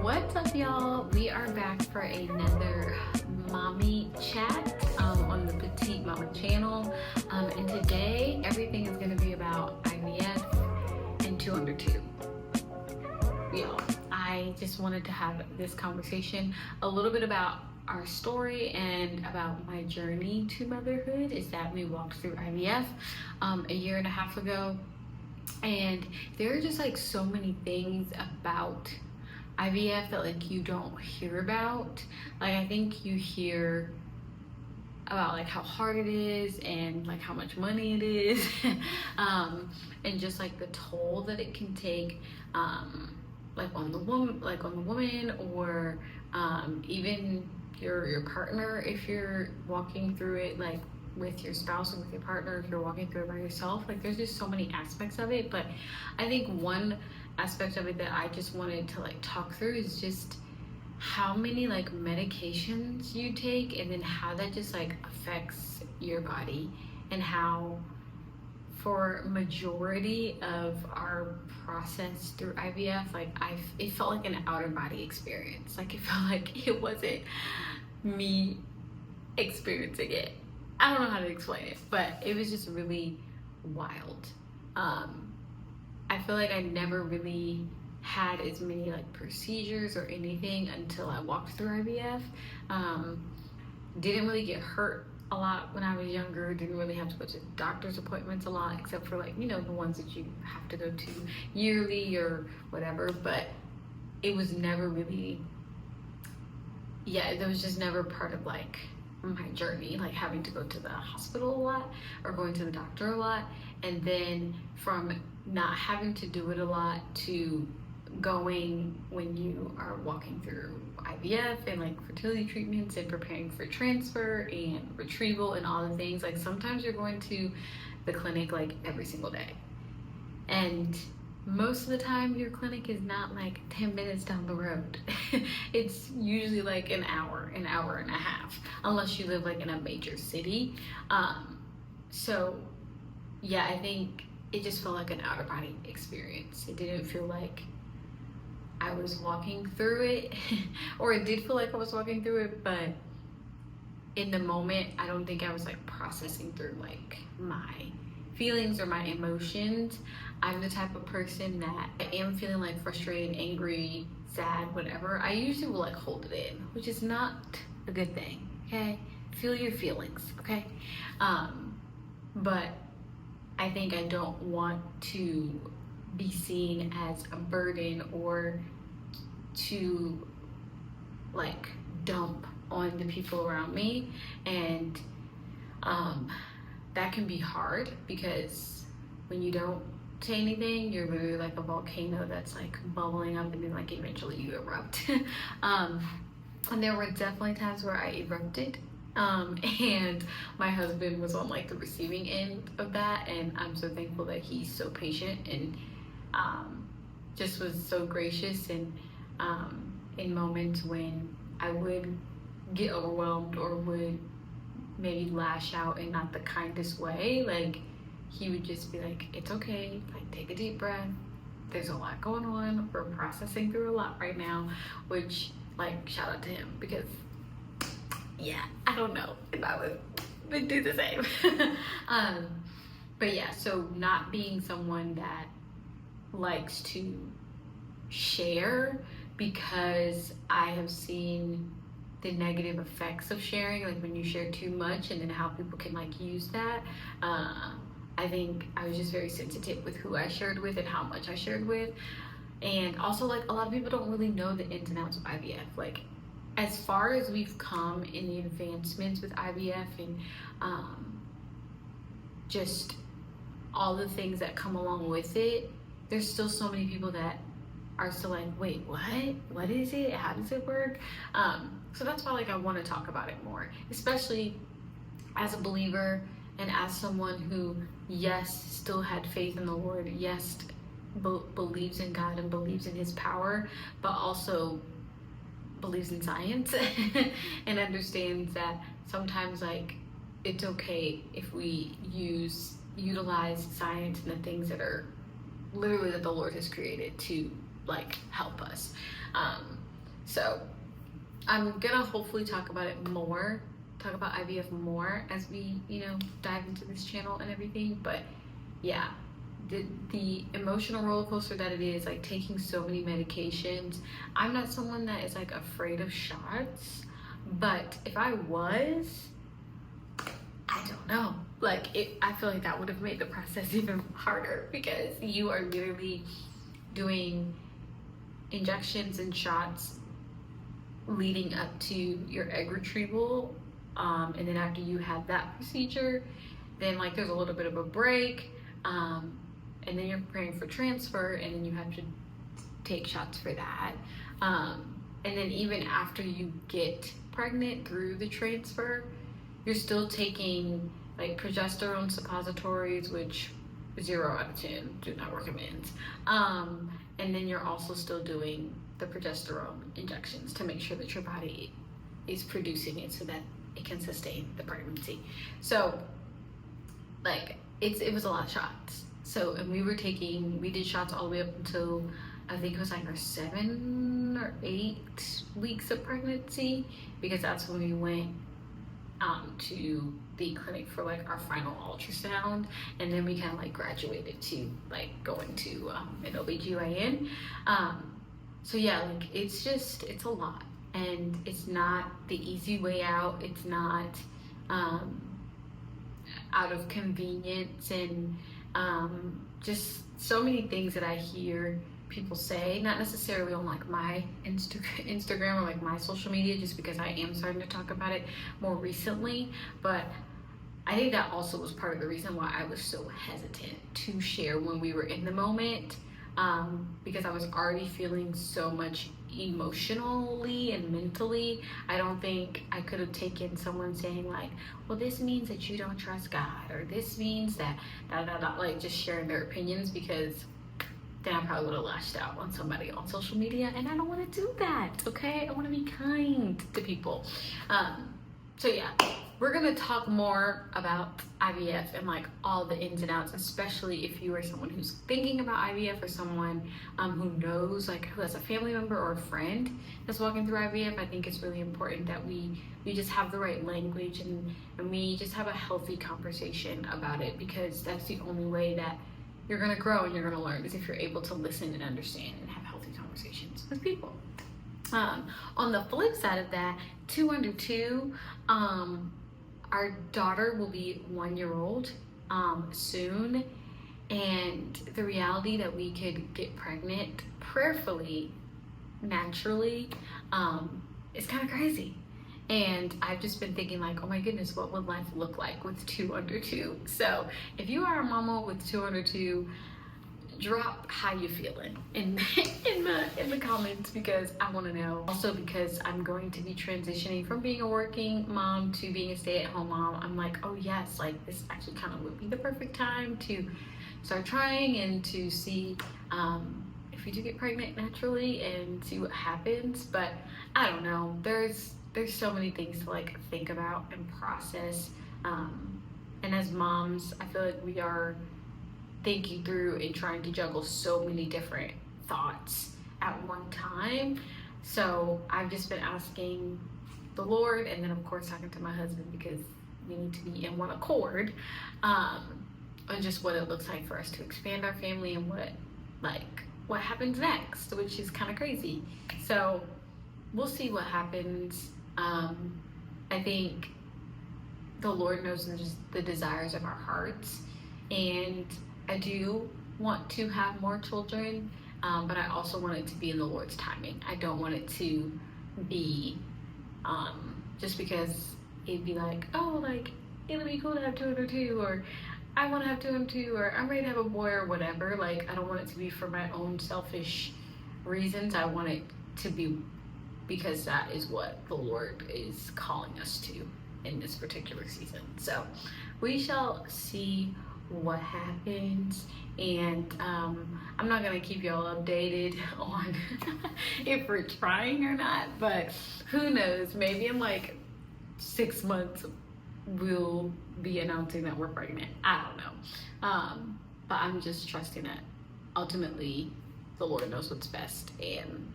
What's up, y'all? We are back for another mommy chat on the Petite Mama channel, and today everything is going to be about IVF and 2 under 2. Y'all, I just wanted to have this conversation a little bit about our story and about my journey to motherhood. Is that we walked through IVF a year and a half ago, and there are just like so many things about IVF that like you don't hear about. Like, I think you hear about like how hard it is and like how much money it is and just like the toll that it can take like on the woman or even your partner if you're walking through it like with your spouse or with your partner, if you're walking through it by yourself. Like, there's just so many aspects of it, but I think one aspect of it that I just wanted to like talk through is just how many like medications you take, and then how that just like affects your body, and how for majority of our process through IVF, like it felt like an outer body experience. Like, it felt like it wasn't me experiencing it. I don't know how to explain it, but it was just really wild. I feel like I never really had as many like procedures or anything until I walked through IVF. Didn't really get hurt a lot when I was younger. Didn't really have to go to doctor's appointments a lot, except for like, you know, the ones that you have to go to yearly or whatever. But it was never really, that was just never part of like my journey, like having to go to the hospital a lot or going to the doctor a lot. And then from not having to do it a lot to going when you are walking through IVF and like fertility treatments and preparing for transfer and retrieval and all the things. Like, sometimes you're going to the clinic like every single day, and most of the time your clinic is not like 10 minutes down the road. It's usually like an hour and a half, unless you live like in a major city. So yeah, I think it just felt like an outer body experience. It didn't feel like I was walking through it or it did feel like I was walking through it, but in the moment I don't think I was like processing through like my feelings or my emotions. I'm the type of person that I am feeling like frustrated, angry, sad, whatever. I usually will like hold it in, which is not a good thing, okay? Feel your feelings, okay? But I think I don't want to be seen as a burden or to like dump on the people around me. And that can be hard, because when you don't say anything, you're literally like a volcano that's like bubbling up, and then like eventually you erupt. And there were definitely times where I erupted, and my husband was on like the receiving end of that, and I'm so thankful that he's so patient and just was so gracious. And in moments when I would get overwhelmed or would maybe lash out in not the kindest way, like, he would just be like, it's okay, like, take a deep breath, there's a lot going on, we're processing through a lot right now. Which, like, shout out to him, because yeah, I don't know if I would do the same. But yeah, so not being someone that likes to share, because I have seen the negative effects of sharing, like when you share too much and then how people can like use that. I think I was just very sensitive with who I shared with and how much I shared with. And also, like, a lot of people don't really know the ins and outs of IVF. Like, as far as we've come in the advancements with IVF and just all the things that come along with it, there's still so many people that are still like, wait, what is it, how does it work? So that's why, like, I want to talk about it more, especially as a believer and as someone who, yes, still had faith in the Lord, yes, believes in God and believes in his power, but also believes in science and understands that sometimes, like, it's okay if we use utilize science and the things that are literally that the Lord has created to like help us. So I'm gonna hopefully talk about IVF more as we, dive into this channel and everything. But yeah, the emotional roller coaster that it is, like taking so many medications. I'm not someone that is like afraid of shots, but if I was, I don't know. I feel like that would have made the process even harder, because you are literally doing injections and shots leading up to your egg retrieval. And then after you have that procedure, then like there's a little bit of a break. And then you're preparing for transfer, and then you have to take shots for that. And then even after you get pregnant through the transfer, you're still taking like progesterone suppositories, which 0 out of 10 do not recommend. And then you're also still doing the progesterone injections to make sure that your body is producing it so that it can sustain the pregnancy. So like it was a lot of shots. So, and we did shots all the way up until I think it was like our 7 or 8 weeks of pregnancy, because that's when we went to the clinic for like our final ultrasound, and then we kind of like graduated to like going to an OBGYN. So yeah, like it's a lot, and it's not the easy way out. It's not out of convenience, and just so many things that I hear people say, not necessarily on like my Instagram or like my social media, just because I am starting to talk about it more recently. But I think that also was part of the reason why I was so hesitant to share when we were in the moment, because I was already feeling so much emotionally and mentally. I don't think I could have taken someone saying like, well, this means that you don't trust God, or this means that like just sharing their opinions, because then I probably would have lashed out on somebody on social media, and I don't want to do that. Okay, I want to be kind to people. So yeah, we're gonna talk more about IVF and like all the ins and outs, especially if you are someone who's thinking about IVF, or someone who knows, like who has a family member or a friend that's walking through IVF. I think it's really important that we just have the right language, and we just have a healthy conversation about it, because that's the only way that you're gonna grow and you're gonna learn, is if you're able to listen and understand and have healthy conversations with people. On the flip side of that, 2 under 2, our daughter will be 1 year old soon, and the reality that we could get pregnant prayerfully, naturally, is kind of crazy. And I've just been thinking like, oh my goodness, what would life look like with 2 under 2? So if you are a mama with 2 under 2, drop how you feeling in the comments, because I want to know. Also, because I'm going to be transitioning from being a working mom to being a stay-at-home mom, I'm like, oh yes, like this actually kind of would be the perfect time to start trying and to see if we do get pregnant naturally and see what happens. But I don't know, there's so many things to like think about and process, and as moms, I feel like we are thinking through and trying to juggle so many different thoughts at one time. So I've just been asking the Lord, and then of course talking to my husband, because we need to be in one accord, on just what it looks like for us to expand our family, and what happens next, which is kind of crazy. So we'll see what happens. I think the Lord knows the desires of our hearts, and I do want to have more children, but I also want it to be in the Lord's timing. I don't want it to be just because it'd be like, oh, like it'll be cool to have 2 under 2, or I want to have 2 under 2, or I'm ready to have a boy, or whatever. Like, I don't want it to be for my own selfish reasons. I want it to be because that is what the Lord is calling us to in this particular season. So we shall see what happens, and I'm not gonna keep y'all updated on if we're trying or not, but who knows, maybe in like 6 months we'll be announcing that we're pregnant. I don't know. But I'm just trusting that ultimately the Lord knows what's best, and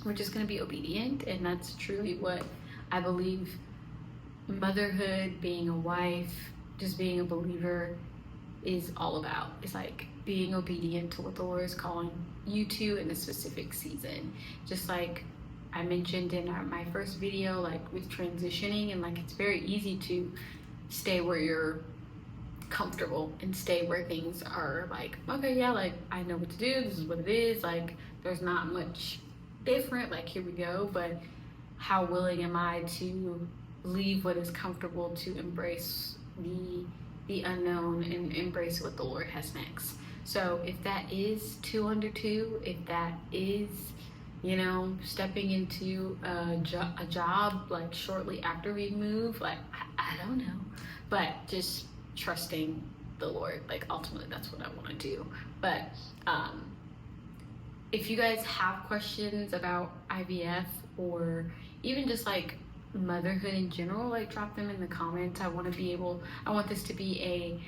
we're just going to be obedient. And that's truly what I believe motherhood, being a wife, just being a believer is all about. It's like being obedient to what the Lord is calling you to in a specific season. Just like I mentioned in my first video, like with transitioning, and like it's very easy to stay where you're comfortable and stay where things are like, okay, yeah, like I know what to do, this is what it is, like there's not much different, like here we go. But how willing am I to leave what is comfortable to embrace the unknown and embrace what the Lord has next? So if that is 2 under 2, if that is, you know, stepping into a job like shortly after we move, like I don't know, but just trusting the Lord. Like ultimately that's what I want to do. But if you guys have questions about IVF or even just like motherhood in general, like drop them in the comments. I want this to be a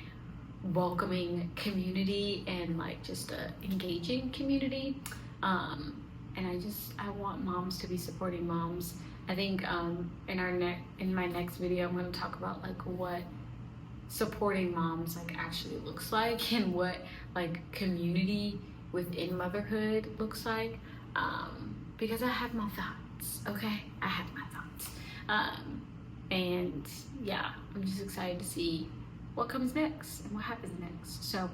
welcoming community and like just a engaging community. And I want moms to be supporting moms. I think in my next video I'm going to talk about like what supporting moms like actually looks like, and what like community within motherhood looks like, because I have my thoughts. Okay, I have my thoughts, and yeah, I'm just excited to see what comes next and what happens next. So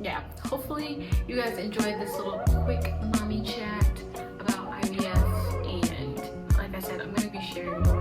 yeah, hopefully you guys enjoyed this little quick mommy chat about IVF, and like I said, I'm going to be sharing more